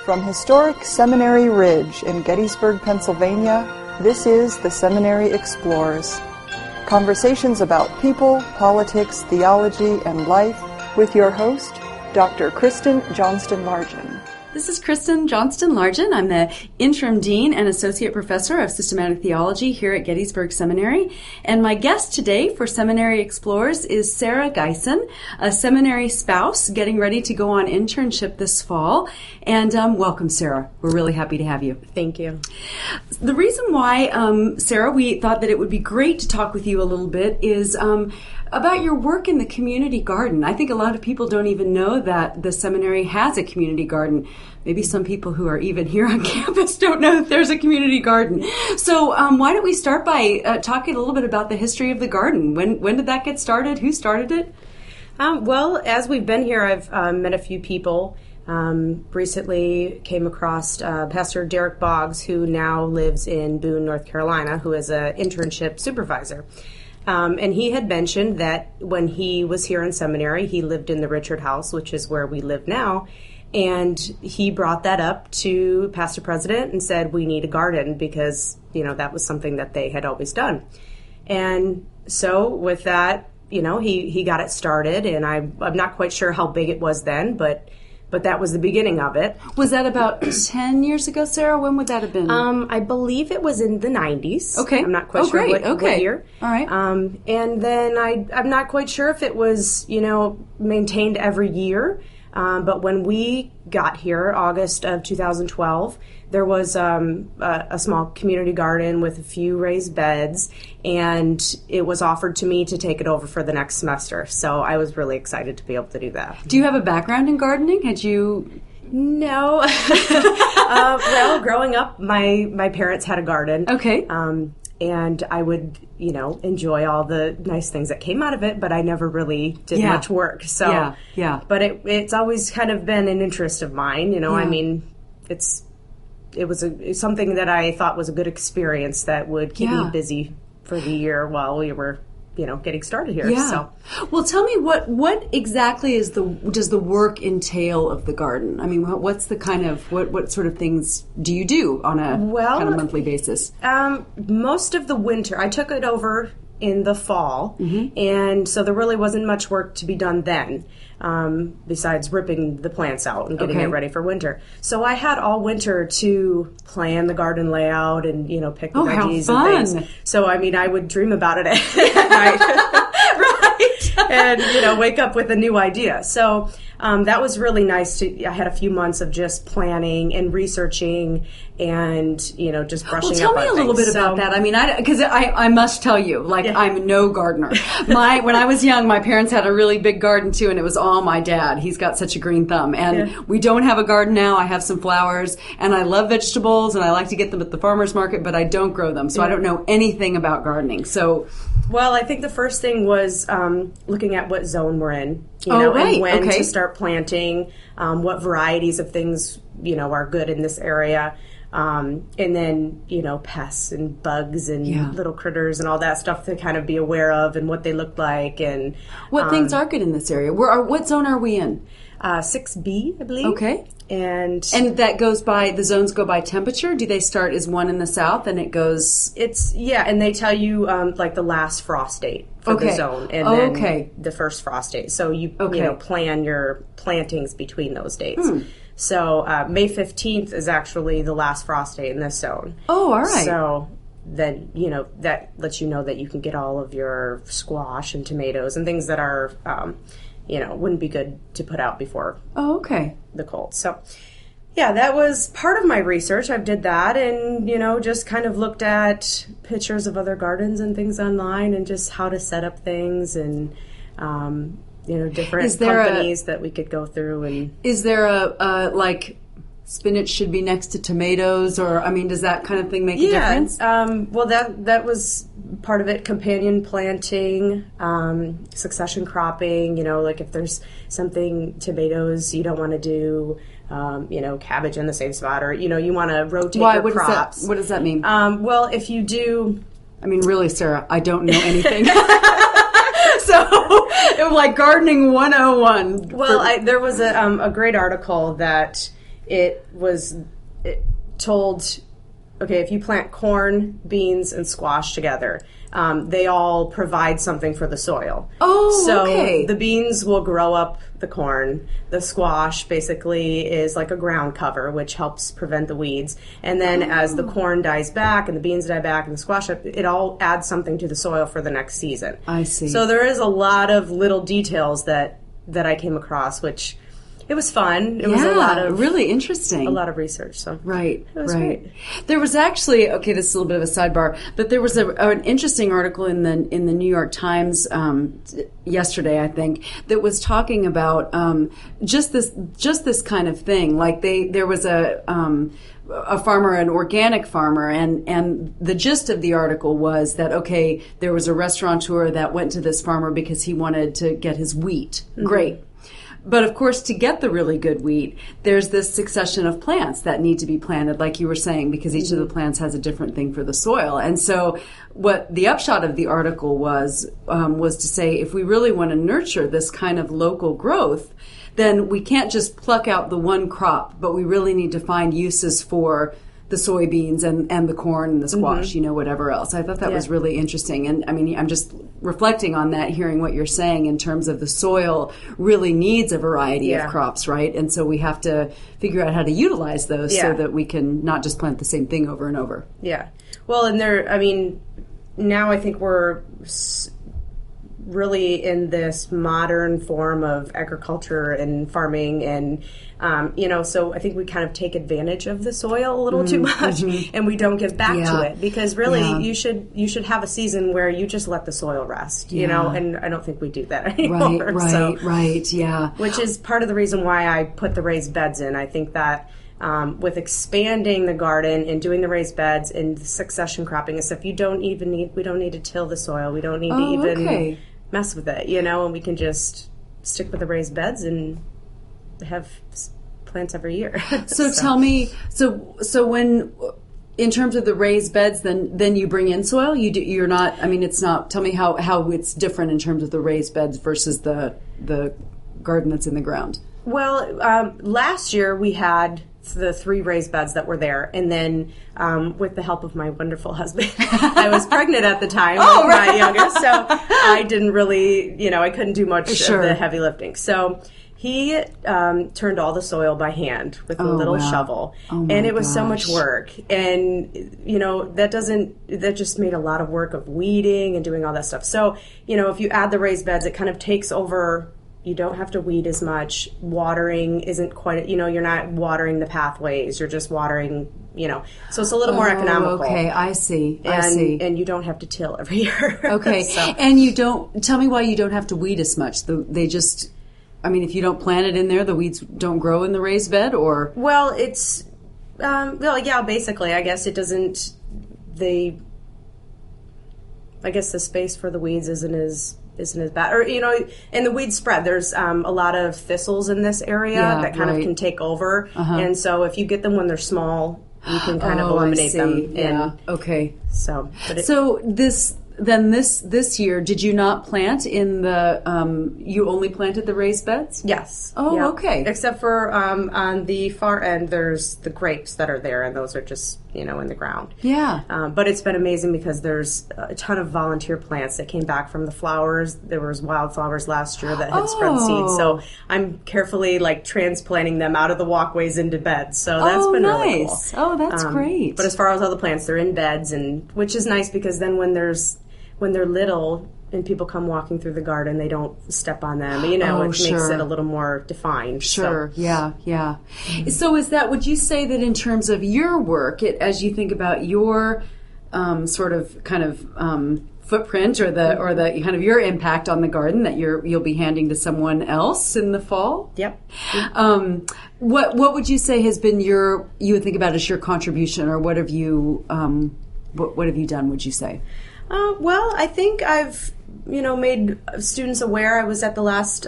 From historic Seminary Ridge in Gettysburg, Pennsylvania, this is The Seminary Explores. Conversations about people, politics, theology, and life with your host, Dr. Kristen Johnston Largen. This is Kristen Johnston Largen. I'm the interim dean and associate professor of systematic theology here at Gettysburg Seminary. And my guest today for Seminary Explores is Sara Gyson, a seminary spouse getting ready to go on internship this fall. And welcome, Sara. We're really happy to have you. Thank you. The reason why, Sara, we thought that it would be great to talk with you a little bit is about your work in the community garden. I think a lot of people don't even know that the seminary has a community garden. Maybe some people who are even here on campus don't know that there's a community garden. So why don't we start by talking a little bit about the history of the garden? When did that get started? Who started it? Well, as we've been here, I've met a few people. Recently came across Pastor Derek Boggs, who now lives in Boone, North Carolina, who is an internship supervisor. And he had mentioned that when he was here in seminary, he lived in the Richard House, which is where we live now. And he brought that up to Pastor President and said, we need a garden because, that was something that they had always done. And so with that, he got it started. And I'm not quite sure how big it was then, but that was the beginning of it. Was that about 10 years ago, Sara? When would that have been? I believe it was in the 90s. Okay. I'm not quite sure what year. All right. And then I'm not quite sure if it was, maintained every year. But when we got here, August of 2012, there was a small community garden with a few raised beds, and it was offered to me to take it over for the next semester. So I was really excited to be able to do that. Do you have a background in gardening? Had you... No. Well, growing up, my parents had a garden. Okay. And I would, enjoy all the nice things that came out of it, but I never really did much work. So, yeah. But it's always kind of been an interest of mine. I mean, it was something that I thought was a good experience that would keep me busy for the year while we were, getting started here. Yeah. So. Well, tell me what exactly does the work entail of the garden? I mean, what's the kind of what sort of things do you do on a kind of monthly basis? Most of the winter, I took it over in the fall, and so there really wasn't much work to be done then, besides ripping the plants out and getting it ready for winter. So I had all winter to plan the garden layout and, pick the veggies and things. So, I would dream about it at night. Right. And, wake up with a new idea. So that was really nice. I had a few months of just planning and researching and, just brushing up on things. Well, tell me a little bit about that. I mean, because I must tell you, I'm no gardener. When I was young, my parents had a really big garden too, and it was all my dad. He's got such a green thumb. And we don't have a garden now. I have some flowers, and I love vegetables, and I like to get them at the farmer's market, but I don't grow them. So I don't know anything about gardening. So... Well, I think the first thing was looking at what zone we're in, and when to start planting, what varieties of things, are good in this area, and then, pests and bugs and little critters and all that stuff to kind of be aware of and what they look like. And what things are good in this area? What zone are we in? 6B, I believe. Okay. And that goes by, the zones go by temperature? Do they start as one in the south and it goes... and they tell you the last frost date for the zone and then the first frost date. So you plan your plantings between those dates. So May 15th is actually the last frost date in this zone. Oh, all right. So then, that lets you know that you can get all of your squash and tomatoes and things that are... wouldn't be good to put out before the cold. So, that was part of my research. I did that and, just kind of looked at pictures of other gardens and things online and just how to set up things and, different companies that we could go through. And is there spinach should be next to tomatoes, or, does that kind of thing make a difference? Well, that was part of it, companion planting, succession cropping, if there's tomatoes, you don't want to do, cabbage in the same spot, or, you want to rotate your crops. What does that mean? Well, if you do... really, Sara, I don't know anything. So, it was like gardening 101. Well, there was a great article that it told, okay, if you plant corn, beans, and squash together, they all provide something for the soil. Oh, so okay. The beans will grow up the corn. The squash basically is like a ground cover, which helps prevent the weeds. And then as the corn dies back and the beans die back and the squash, it all adds something to the soil for the next season. I see. So there is a lot of little details that I came across, which it was fun. It was a lot of really interesting. A lot of research. So right, it was great. There was actually, okay, this is a little bit of a sidebar, but there was an interesting article in the New York Times yesterday, I think, that was talking about just this kind of thing. Like there was a farmer, an organic farmer, and the gist of the article was that, okay, there was a restaurateur that went to this farmer because he wanted to get his wheat. Mm-hmm. Great. But of course, to get the really good wheat, there's this succession of plants that need to be planted, like you were saying, because each of the plants has a different thing for the soil. And so what the upshot of the article was to say, if we really want to nurture this kind of local growth, then we can't just pluck out the one crop, but we really need to find uses for the soybeans and the corn and the squash, whatever else. I thought that was really interesting. And I mean, I'm just reflecting on that, hearing what you're saying in terms of the soil really needs a variety of crops, right? And so we have to figure out how to utilize those so that we can not just plant the same thing over and over. Yeah. Well, and now I think we're really in this modern form of agriculture and farming and so I think we kind of take advantage of the soil a little too much and we don't give back to it, because really you should have a season where you just let the soil rest, and I don't think we do that anymore. Right, which is part of the reason why I put the raised beds in. I think that with expanding the garden and doing the raised beds and succession cropping and stuff, we don't need to till the soil. We don't need to even mess with it, and we can just stick with the raised beds and have plants every year. So tell me, so when, in terms of the raised beds, then you bring in soil? You're not, I mean, it's not, tell me how it's different in terms of the raised beds versus the garden that's in the ground. Well, last year we had the 3 raised beds that were there, and then with the help of my wonderful husband, I was pregnant at the time with my youngest, so I didn't really, I couldn't do much of the heavy lifting. So he turned all the soil by hand with a little shovel, and it was so much work. And that just made a lot of work of weeding and doing all that stuff. So if you add the raised beds, it kind of takes over. You don't have to weed as much. Watering isn't quite, you're not watering the pathways. You're just watering, so it's a little more economical. Okay, I see. And you don't have to till every year. Okay, and tell me why you don't have to weed as much. If you don't plant it in there, the weeds don't grow in the raised bed, or? Well, it's, basically, I guess it doesn't, I guess the space for the weeds isn't as bad. Or, and the weeds spread. There's a lot of thistles in this area that kind of can take over. And so if you get them when they're small, you can kind of eliminate them. Okay. So, this year, did you not plant in the, you only planted the raised beds? Yes. Oh, okay. Except for on the far end, there's the grapes that are there, and those are just, in the ground. Yeah. But it's been amazing because there's a ton of volunteer plants that came back from the flowers. There was wildflowers last year that had spread seeds. So I'm carefully, transplanting them out of the walkways into beds. So that's been really cool. Oh, that's great. But as far as all the plants, they're in beds, and which is nice because then when they're little and people come walking through the garden, they don't step on them. It makes it a little more defined. Sure, so. Yeah. Mm-hmm. So would you say that in terms of your work, as you think about your footprint or the kind of your impact on the garden, that you'll be handing to someone else in the fall? Yep. What would you say has been you would think about as your contribution, or what have you what have you done, would you say? Well, I think I've, made students aware. I was at the last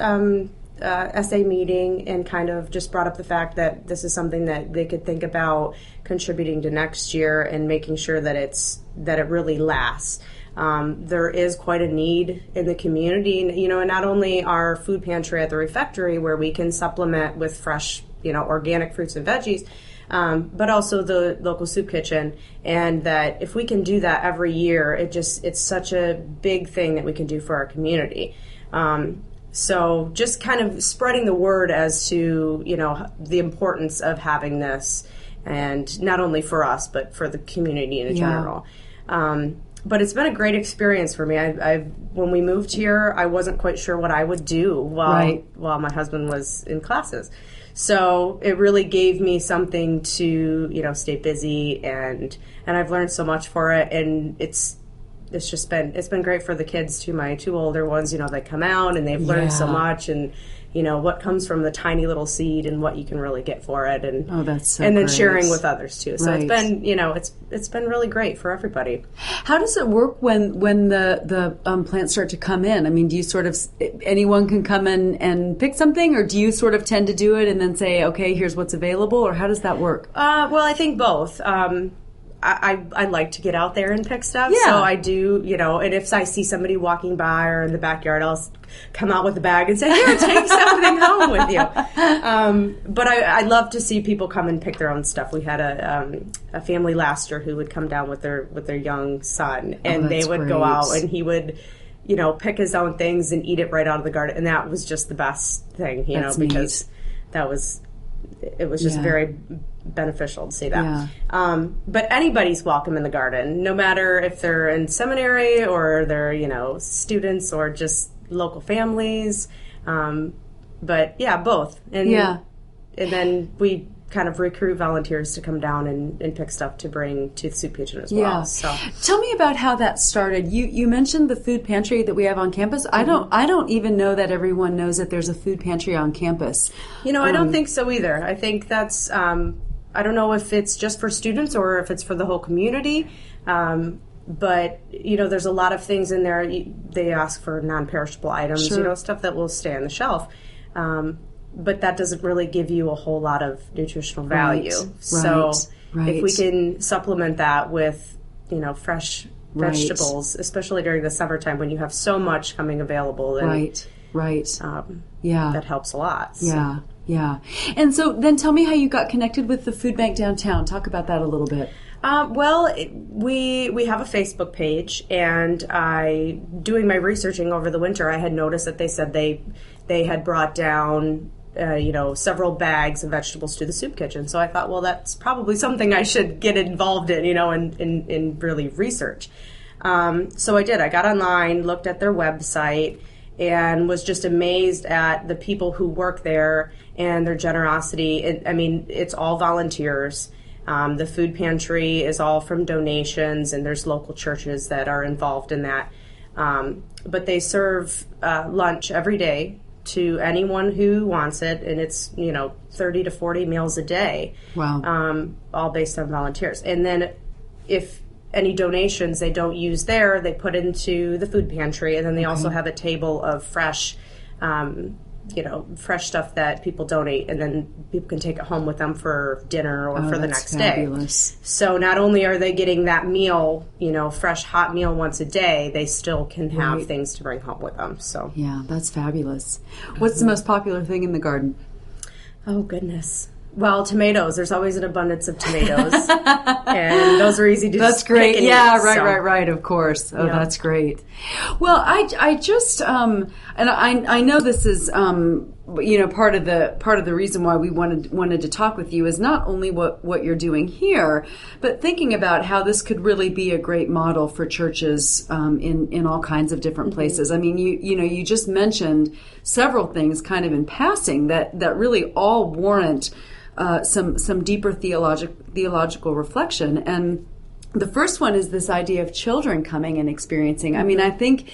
essay meeting and kind of just brought up the fact that this is something that they could think about contributing to next year and making sure that it really lasts. There is quite a need in the community, and not only our food pantry at the refectory where we can supplement with fresh organic fruits and veggies, but also the local soup kitchen. And that if we can do that every year, it's such a big thing that we can do for our community. So just kind of spreading the word as to, the importance of having this, and not only for us, but for the community in general. But it's been a great experience for me. When we moved here, I wasn't quite sure what I would do while my husband was in classes. So it really gave me something to, stay busy, and I've learned so much for it, and it's been great for the kids too. My two older ones, they come out and they've learned so much, and what comes from the tiny little seed and what you can really get for it, and that's so and then great. Sharing with others too. So it's been it's been really great for everybody. How does it work when the plants start to come in? I mean, do you sort of anyone can come in and pick something, or do you sort of tend to do it and then say, okay, here's what's available, or how does that work? Well, I think both. I like to get out there and pick stuff, Yeah. so I do, and if I see somebody walking by or in the backyard, I'll come out with a bag and say, here, take something home with you. But I love to see people come and pick their own stuff. We had a family last year who would come down with their young son, and they would go out, and he would, pick his own things and eat it right out of the garden, and that was just the best thing, That's because it was just very beneficial to see that. Yeah. But anybody's welcome in the garden, no matter if they're in seminary or they're, students or just local families. But yeah, both. And then we kind of recruit volunteers to come down and pick stuff to bring to the soup kitchen as well. Yeah. So tell me about how that started. You mentioned the food pantry that we have on campus. Mm-hmm. I don't even know that everyone knows that there's a food pantry on campus. I don't think so either. I think that's I don't know if it's just for students or if it's for the whole community. But there's a lot of things in there. They ask for non-perishable items, Sure. Stuff that will stay on the shelf. But that doesn't really give you a whole lot of nutritional value. Right. So Right. if we can supplement that with, fresh vegetables, especially during the summertime when you have so much coming available, then Right. that helps a lot. So. Yeah. And so then tell me how you got connected with the food bank downtown. Talk about that a little bit. Well, we have a Facebook page, and doing my researching over the winter, I had noticed that they said they had brought down several bags of vegetables to the soup kitchen. So I thought, well, that's probably something I should get involved in, and really research. So I did. I got online, looked at their website, and was just amazed at the people who work there and their generosity. It's all volunteers. The food pantry is all from donations, and there's local churches that are involved in that. But they serve lunch every day to anyone who wants it, and it's 30 to 40 meals a day. Wow. All based on volunteers. And then if any donations they don't use there, they put into the food pantry, and then they also have a table of fresh fresh stuff that people donate, and then people can take it home with them for dinner or for the next fabulous. day. So not only are they getting that meal, fresh hot meal once a day, they still can have things to bring home with them. So yeah, that's fabulous. What's the most popular thing in the garden? Oh, goodness. Well, tomatoes. There's always an abundance of tomatoes, and those are easy to That's great. pick and Yeah, eat, right. Of course. Oh, Yeah. that's great. Well, I just and I know this is part of the reason why we wanted to talk with you is not only what you're doing here, but thinking about how this could really be a great model for churches in all kinds of different places. I mean, you just mentioned several things kind of in passing that really all warrant some deeper theological reflection. And the first one is this idea of children coming and experiencing. I mean, I think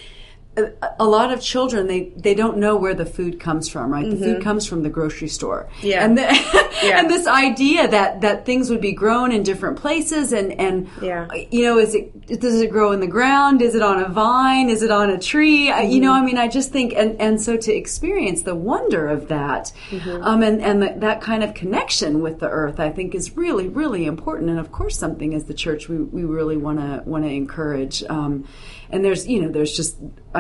a lot of children, they don't know where the food comes from, right? The food comes from the grocery store. Yeah. And and this idea that things would be grown in different places and does it grow in the ground? Is it on a vine? Is it on a tree? I just think, and so to experience the wonder of that, and that kind of connection with the earth, I think is really, really important. And of course, something as the church we really want to encourage. And there's just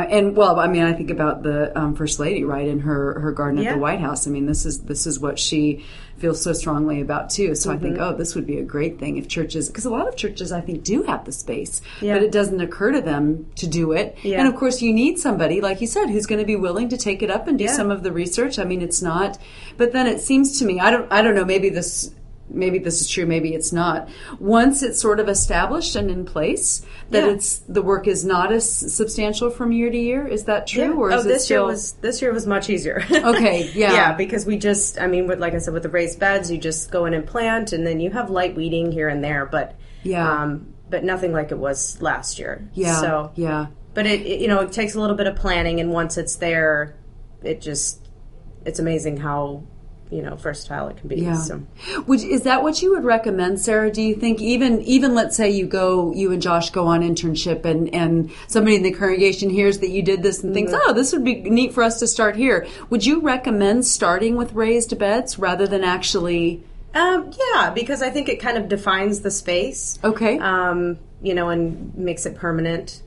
and well, I mean, I think about the First Lady, right, in her garden at the White House. I mean, this is what she feels so strongly about too. So I think, this would be a great thing if churches, because a lot of churches I think do have the space, but it doesn't occur to them to do it. Yeah. And of course, you need somebody, like you said, who's going to be willing to take it up and do some of the research. I mean, it's not, but then it seems to me, I don't know, maybe this is true, maybe it's not. Once it's sort of established and in place, that the work is not as substantial from year to year. Is that true, or is it still? This year was much easier. Okay, yeah, yeah, because we just, I mean, like I said, with the raised beds, you just go in and plant, and then you have light weeding here and there, but nothing like it was last year. Yeah, so but it takes a little bit of planning, and once it's there, it's amazing how versatile it can be. Yeah. So. Is that what you would recommend, Sarah? Do you think even let's say you and Josh go on internship and somebody in the congregation hears that you did this and thinks, this would be neat for us to start here. Would you recommend starting with raised beds rather than actually? Yeah, because I think it kind of defines the space. Okay. And makes it permanent.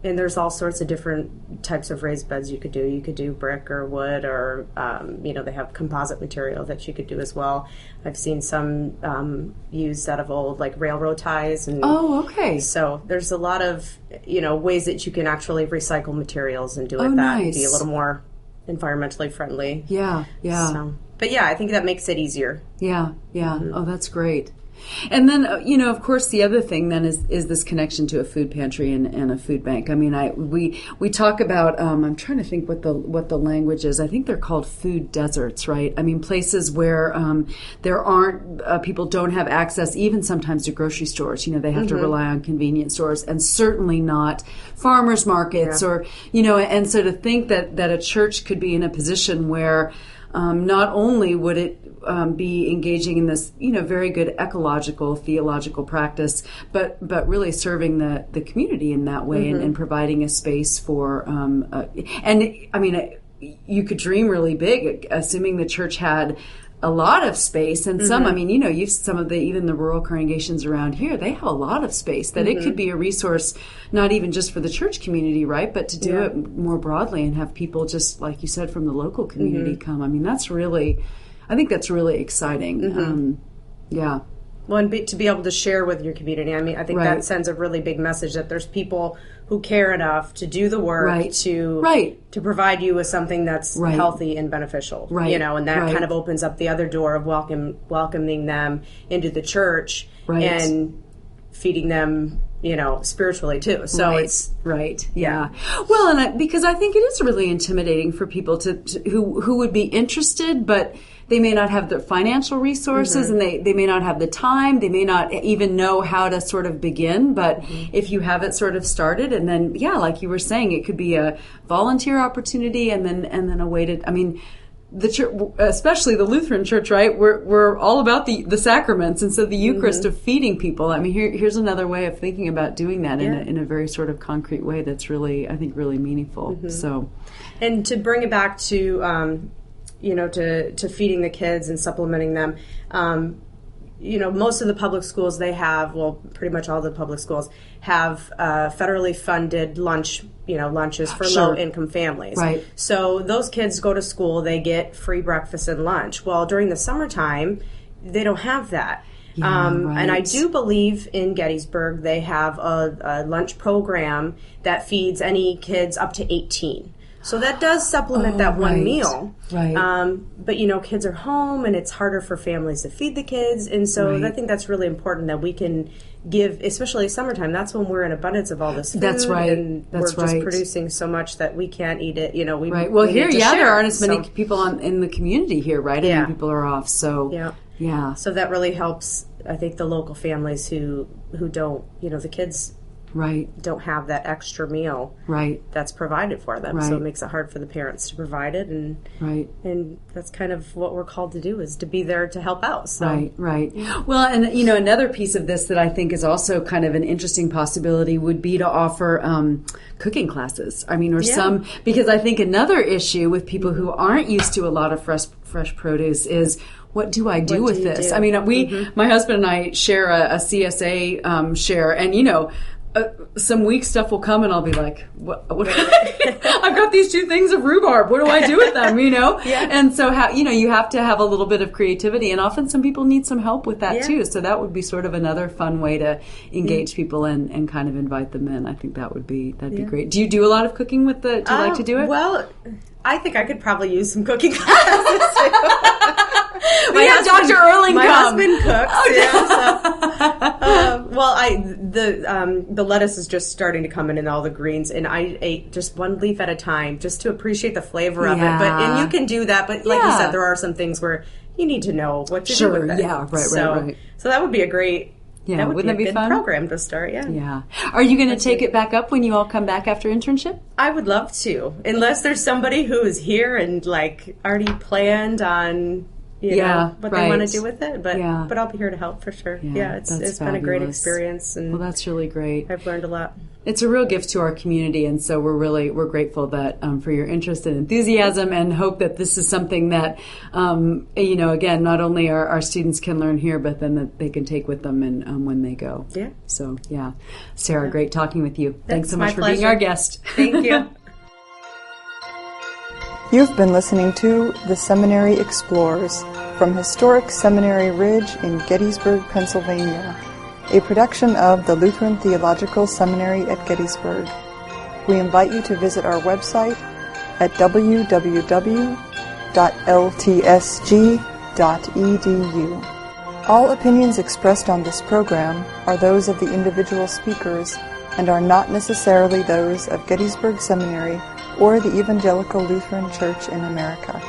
And there's all sorts of different types of raised beds you could do. You could do brick or wood, or they have composite material that you could do as well. I've seen some use out of old like railroad ties. And okay. So there's a lot of ways that you can actually recycle materials and do it and be a little more environmentally friendly. Yeah. So, but I think that makes it easier. Yeah. Mm-hmm. Oh, that's great. And then, of course, the other thing then is this connection to a food pantry and a food bank. I mean, we talk about, I'm trying to think what the language is. I think they're called food deserts, right? I mean, places where there aren't, people don't have access even sometimes to grocery stores. They have to rely on convenience stores, and certainly not farmers markets or, and so to think that a church could be in a position where not only would it be engaging in this, very good ecological, theological practice, but really serving the community in that way and providing a space for, and I mean, you could dream really big, assuming the church had a lot of space, and some, I mean, some of even the rural congregations around here, they have a lot of space that it could be a resource, not even just for the church community, right, but to do it more broadly and have people just, like you said, from the local community come. I mean, I think that's really exciting. Yeah. Well, and to be able to share with your community. I mean, I think that sends a really big message that there's people who care enough to do the work to provide you with something that's healthy and beneficial. Right. And that kind of opens up the other door of welcoming them into the church and feeding them, spiritually too. So it's yeah. Well, and because I think it is really intimidating for people who would be interested, but they may not have the financial resources and they may not have the time. They may not even know how to sort of begin. But if you have it sort of started, and then, like you were saying, it could be a volunteer opportunity and then a way to, I mean, the church, especially the Lutheran Church, right? We're all about the sacraments, and so the Eucharist of feeding people. I mean, here's another way of thinking about doing that in a very sort of concrete way that's really, I think, really meaningful. So, and to bring it back to to feeding the kids and supplementing them. Most of the public schools pretty much all the public schools have federally funded lunches for low-income families. Right. So those kids go to school, they get free breakfast and lunch. Well, during the summertime, they don't have that. And I do believe in Gettysburg they have a lunch program that feeds any kids up to 18. So that does supplement that one meal. Right. But, kids are home, and it's harder for families to feed the kids. And so I think that's really important that we can give, especially summertime. That's when we're in abundance of all this food. That's right. And we're just producing so much that we can't eat it. Well, here, there aren't as many people in the community here, right? I mean, people are off. So, yeah. So that really helps, I think, the local families who don't, the kids don't have that extra meal that's provided for them. So it makes it hard for the parents to provide it, and that's kind of what we're called to do, is to be there to help out. So. Right. Well, and another piece of this that I think is also kind of an interesting possibility would be to offer cooking classes. I mean, because I think another issue with people who aren't used to a lot of fresh produce is, what do I do with this? I mean, my husband and I share a CSA share, and some week stuff will come and I'll be like, what I've got these 2 things of rhubarb. What do I do with them? Yeah. And so you have to have a little bit of creativity, and often some people need some help with that too. So that would be sort of another fun way to engage people and kind of invite them in. I think that'd be great. Do you do a lot of cooking do you like to do it? Well, I think I could probably use some cooking classes too. We have Dr. Erling my come. husband cooks. The lettuce is just starting to come in and all the greens, and I ate just 1 leaf at a time just to appreciate the flavor of it. And you can do that, but like you said, there are some things where you need to know what to do with it. Yeah, right. So that would be a great. Yeah, that would wouldn't be that be a good fun? program to start. Yeah. Are you going to take it back up when you all come back after internship? I would love to, unless there's somebody who is here and like already planned on what they want to do with it. But I'll be here to help for sure. Yeah, it's been a great experience, and that's really great. I've learned a lot. It's a real gift to our community, and so we're grateful that for your interest and enthusiasm, and hope that this is something that again, not only our students can learn here, but then that they can take with them and when they go. Yeah. So Sarah, great talking with you. Thanks so much for being our guest. Thank you. You've been listening to The Seminary Explores from historic Seminary Ridge in Gettysburg, Pennsylvania, a production of the Lutheran Theological Seminary at Gettysburg. We invite you to visit our website at www.ltsg.edu. All opinions expressed on this program are those of the individual speakers and are not necessarily those of Gettysburg Seminary or the Evangelical Lutheran Church in America.